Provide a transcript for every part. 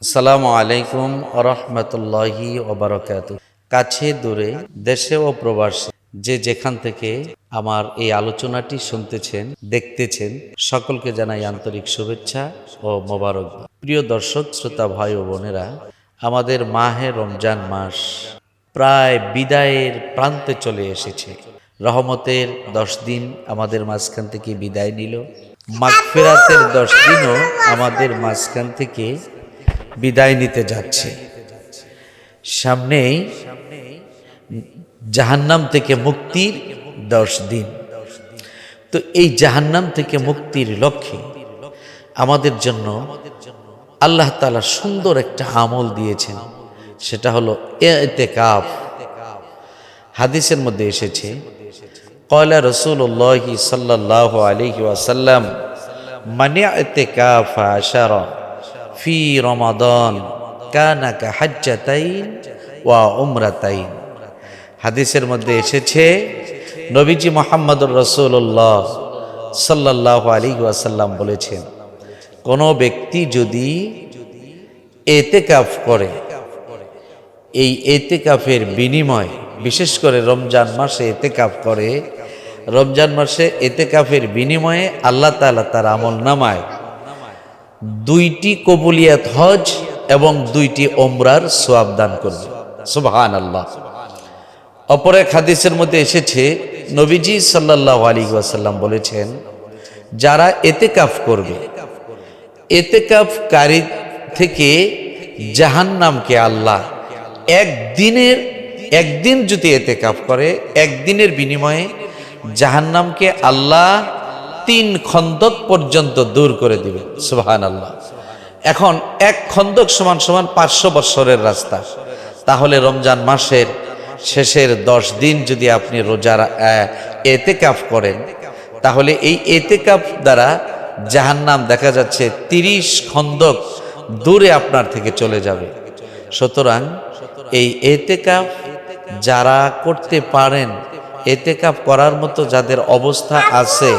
আসসালামু আলাইকুম রহমতুল্লাহি ওবারাকাতুহু। কাছে দূরে দেশে ও প্রবাসে যে যেখান থেকে আমার এই আলোচনাটি শুনতেছেন দেখতেছেন সকলকে জানাই আন্তরিক শুভেচ্ছা ও মোবারকবাদ। প্রিয় দর্শক শ্রোতা ভাই ও বোনেরা, আমাদের মাহে রমজান মাস প্রায় বিদায়ের প্রান্তে চলে এসেছে। রহমতের 10 দিন আমাদের মাঝখান থেকে বিদায় নিল, মাগফিরাতের 10 দিনও আমাদের মাঝখান থেকে বিদায় নিতে যাচ্ছে। সামনেই জাহান্নাম থেকে মুক্তির 10 দিন। তো এই জাহান্নাম থেকে মুক্তির লক্ষ্যে আমাদের জন্য আল্লাহ তাআলা সুন্দর একটা আমল দিয়েছেন, সেটা হলো ইতিকাফ। হাদিসের মধ্যে এসেছে, ক্বালা রাসূলুল্লাহি সাল্লাল্লাহু আলাইহি ওয়াসাল্লাম মান ইতিকাফা আশারা ফি রমাদান কানা কাহাজ্জাতাইন ওয়া উমরাতাইন। হাদিসের মধ্যে এসেছে, নবীজি মুহাম্মদুর রাসূলুল্লাহ সাল্লাল্লাহু আলাইহি ওয়াসাল্লাম বলেছেন, কোন ব্যক্তি যদি ইতিকাফ করে, এই ইতিকাফের বিনিময়, বিশেষ করে রমজান মাসে ইতিকাফ করে, রমজান মাসে ইতিকাফের বিনিময়ে আল্লাহ তাআলা তার আমলনামায় 2টি কবুলিয়াত হজ এবং 2টি ওমরার সওয়াব দান করবে। সুবহানাল্লাহ। অপর এক হাদিসের মধ্যে এসেছে, নবীজি সাল্লাল্লাহু আলাইহি ওয়াসাল্লাম বলেছেন, যারা ইতিকাফ করবে, ইতিকাফকারী থেকে জাহান্নামকে আল্লাহ একদিন যদি ইতিকাফ করে, একদিনের বিনিময়ে জাহান্নামকে আল্লাহ 3 খন্দক পর্যন্ত দূর করে দিবে। সুবহানাল্লাহ। এখন 1 খন্দক সমান 500 বছরের রাস্তা। তাহলে রমজান মাসের শেষের 10 দিন যদি আপনি রোজার ইতিকাফ করেন, তাহলে এই ইতিকাফ দ্বারা জাহান্নাম দেখা যাচ্ছে 30 খন্দক দূরে আপনার থেকে চলে যাবে। সুতরাং এই ইতিকাফ যারা করতে পারেন, ইতিকাফ করার মতো যাদের অবস্থা আছে,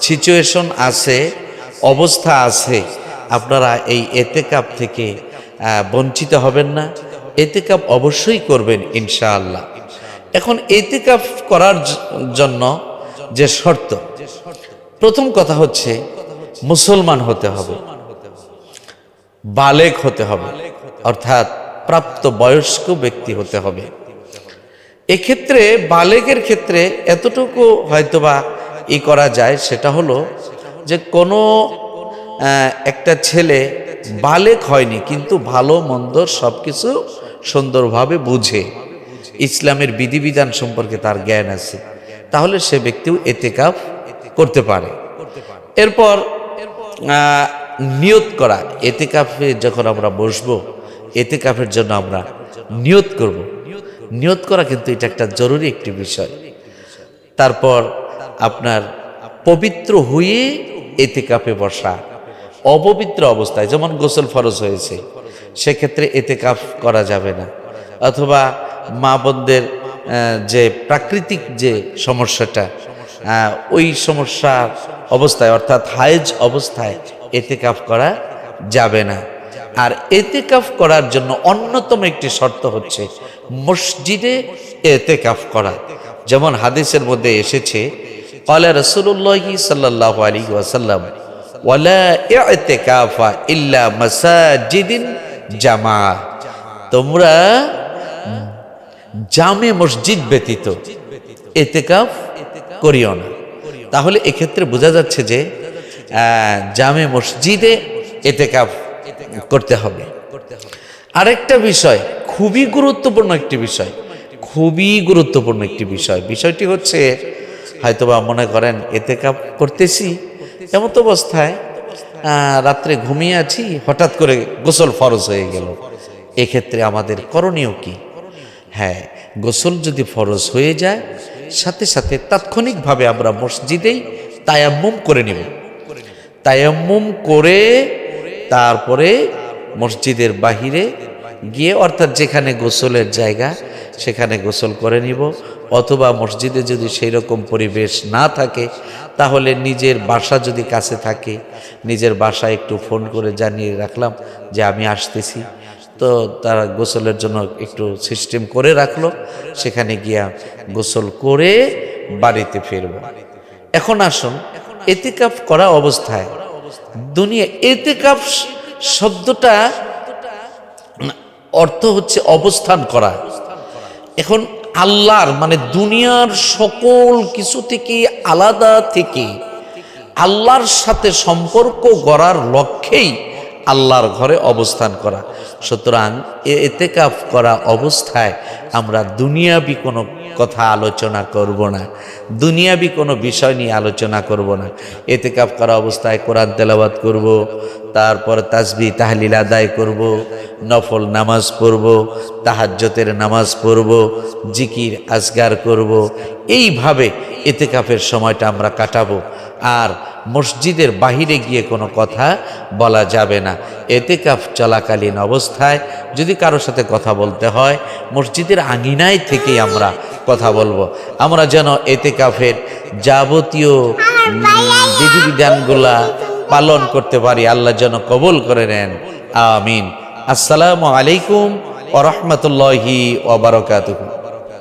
সিচুয়েশন আছে, অবস্থা আছে, আপনারা এই ইতিকাফ থেকে বঞ্চিত হবেন না। ইতিকাফ অবশ্যই করবেন ইনশাআল্লাহ। এখন ইতিকাফ করার জন্য যে শর্ত, প্রথম কথা হচ্ছে মুসলমান হতে হবে, বালেগ হতে হবে, অর্থাৎ প্রাপ্ত বয়স্ক ব্যক্তি হতে হবে। এক্ষেত্রে বালেগের ক্ষেত্রে এতটুকু হয়তোবা করা যায়, সেটা হলো যে কোনো একটা ছেলে বালেগ হয়নি কিন্তু ভালো মন্দ সবকিছু সুন্দরভাবে বুঝে, ইসলামের বিধিবিধান সম্পর্কে তার জ্ঞান আছে, তাহলে সে ব্যক্তিও ইতিকাফ করতে পারে। এরপর নিয়ত করা, ইতিকাফে যখন আমরা বসবো, ইতিকাফের জন্য আমরা নিয়ত করব। নিয়ত করা কিন্তু এটা একটা জরুরি একটি বিষয়। তারপর আপনার পবিত্র হয়ে ইতিকাফে বসা, অপবিত্র অবস্থায়, যেমন গোসল ফরজ হয়েছে, সেক্ষেত্রে ইতিকাফ করা যাবে না। অথবা মা বোনদের যে প্রাকৃতিক যে সমস্যাটা, ওই সমস্যার অবস্থায় অর্থাৎ হায়েজ অবস্থায় ইতিকাফ করা যাবে না। আর ইতিকাফ করার জন্য অন্যতম একটি শর্ত হচ্ছে মসজিদে ইতিকাফ করা। যেমন হাদিসের মধ্যে এসেছে, ক্বালা রাসূলুল্লাহি সাল্লাল্লাহু আলাইহি ওয়াসাল্লাম ওয়ালা ইতিকাফা ইল্লা মাসাজিদিন জামাআহ। তোমরা জামে মসজিদ ব্যতীত ইতিকাফ করিও না। তাহলে এক্ষেত্রে বোঝা যাচ্ছে যে জামে মসজিদে ইতিকাফ করতে হবে। আরেকটা বিষয়, খুবই গুরুত্বপূর্ণ একটি বিষয়, খুবই গুরুত্বপূর্ণ একটি বিষয়। বিষয়টি হচ্ছে, হয়তোবা মনে করেন ইতিকাফ করতেছি, এমত অবস্থায় রাত্রে ঘুমিয়ে আছি, হঠাৎ করে গোসল ফরজ হয়ে গেল। এক্ষেত্রে আমাদের করণীয় কি? হ্যাঁ, গোসল যদি ফরজ হয়ে যায়, সাথে সাথে তাৎক্ষণিকভাবে আমরা মসজিদেই তায়াম্মুম করে নিব। তায়াম্মুম করে তারপরে মসজিদের বাহিরে গিয়ে, অর্থাৎ যেখানে গোসলের জায়গা, সেখানে গোসল করে নিব। অথবা মসজিদে যদি সেই রকম পরিবেশ না থাকে তাহলে নিজের বাসা যদি কাছে থাকে নিজের বাসায় একটু ফোন করে জানিয়ে রাখলাম যে আমি আসতেছি, তো তারা গোসলের জন্য একটু সিস্টেম করে রাখলো, সেখানে গিয়া গোসল করে বাড়িতে ফিরব। এখন আসুন, এতেকাফ করা অবস্থায় দুনিয়া, এতেকাফ শব্দটা অর্থ হচ্ছে অবস্থান করা। এখন আল্লাহর মানে দুনিয়ার সকল কিছু থেকে আলাদা থেকে আল্লাহর সাথে সম্পর্ক গড়ার লক্ষ্যেই আল্লাহর ঘরে অবস্থান করা। সুতরাং এতেকাফ করা অবস্থায় আমরা দুনিয়াবি কোনো কথা আলোচনা করব না, দুনিয়াবি কোনো বিষয় নিয়ে আলোচনা করব না। এতেকাফ করা অবস্থায় কোরআন তেলাওয়াত করব, তারপর তাসবিহ তাহলিল আদায় করব, নফল নামাজ পড়ব, তাহাজ্জুদের নামাজ পড়ব, জিকির আজগার করব। এইভাবে এতেকাফের সময়টা আমরা কাটাবো। আর মসজিদের বাহিরে গিয়ে কোনো কথা বলা যাবে না। এতেকাফ চলাকালীন অবস্থায় যদি কারোর সাথে কথা বলতে হয় মসজিদের আঙিনায় থেকেই আমরা কথা বলবো। আমরা যেন এতেকাফের যাবতীয় বিধিবিধানগুলা পালন করতে পারি, আল্লাহ যেন কবুল করে নেন, আমিন। আসসালামু আলাইকুম ওয়া রাহমাতুল্লাহি ওয়া বারাকাতুহু।